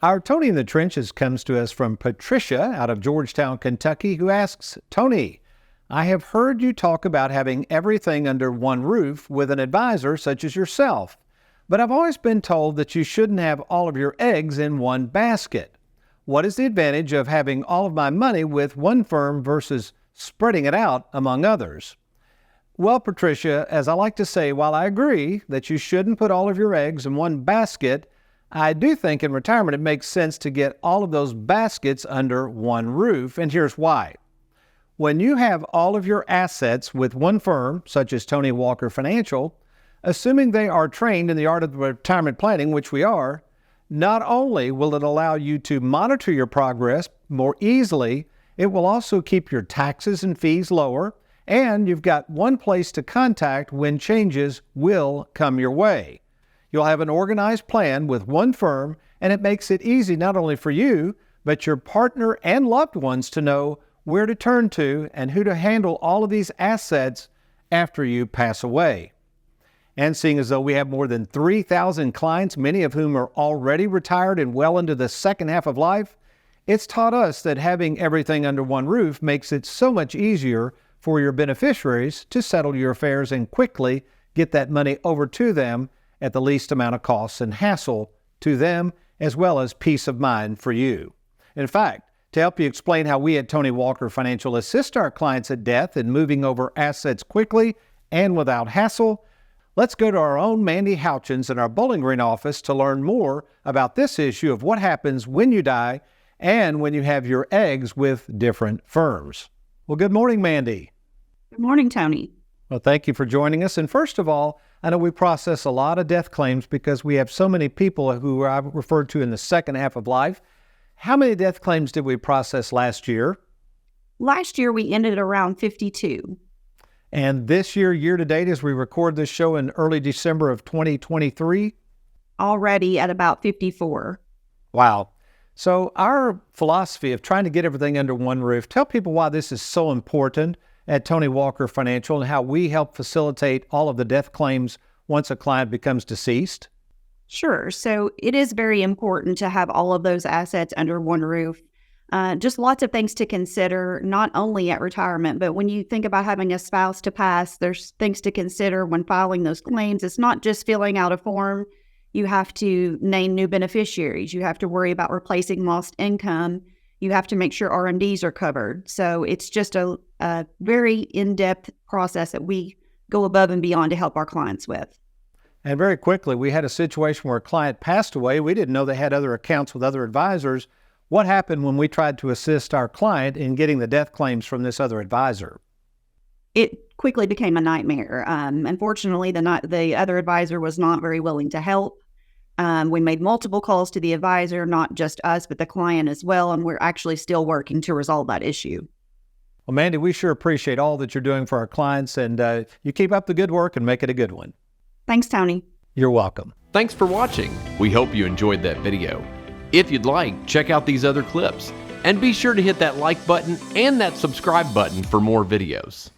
Our Tony in the Trenches comes to us from Patricia out of Georgetown, Kentucky, who asks, Tony, I have heard you talk about having everything under one roof with an advisor such as yourself, but I've always been told that you shouldn't have all of your eggs in one basket. What is the advantage of having all of my money with one firm versus spreading it out among others? Well, Patricia, as I like to say, while I agree that you shouldn't put all of your eggs in one basket, I do think in retirement it makes sense to get all of those baskets under one roof, and here's why. When you have all of your assets with one firm, such as Tony Walker Financial, assuming they are trained in the art of retirement planning, which we are, not only will it allow you to monitor your progress more easily, it will also keep your taxes and fees lower, and you've got one place to contact when changes will come your way. You'll have an organized plan with one firm, and it makes it easy not only for you, but your partner and loved ones to know where to turn to and who to handle all of these assets after you pass away. And seeing as though we have more than 3,000 clients, many of whom are already retired and well into the second half of life, it's taught us that having everything under one roof makes it so much easier for your beneficiaries to settle your affairs and quickly get that money over to them at the least amount of costs and hassle to them, as well as peace of mind for you. In fact, to help you explain how we at Tony Walker Financial assist our clients at death in moving over assets quickly and without hassle, let's go to our own Mandy Houchins in our Bowling Green office to learn more about this issue of what happens when you die and when you have your eggs with different firms. Well, good morning, Mandy. Good morning, Tony. Well, thank you for joining us. And first of all, I know we process a lot of death claims because we have so many people who I've referred to in the second half of life. How many death claims did we process last year? Last year, we ended at around 52. And this year, year to date, as we record this show in early December of 2023? Already at about 54. Wow. So our philosophy of trying to get everything under one roof, tell people why this is so important at Tony Walker Financial and how we help facilitate all of the death claims once a client becomes deceased. Sure. So it is very important to have all of those assets under one roof. Just lots of things to consider, not only at retirement, but when you think about having a spouse to pass, there's things to consider when filing those claims. It's not just filling out a form. You have to name new beneficiaries. You have to worry about replacing lost income. You have to make sure R&Ds are covered. So it's just a very in-depth process that we go above and beyond to help our clients with. And very quickly, we had a situation where a client passed away. We didn't know they had other accounts with other advisors. What happened when we tried to assist our client in getting the death claims from this other advisor? It quickly became a nightmare. Unfortunately, the other advisor was not very willing to help. We made multiple calls to the advisor, not just us, but the client as well, and we're actually still working to resolve that issue. Well, Mandy, we sure appreciate all that you're doing for our clients, and you keep up the good work and make it a good one. Thanks, Tony. You're welcome. Thanks for watching. We hope you enjoyed that video. If you'd like, check out these other clips, and be sure to hit that like button and that subscribe button for more videos.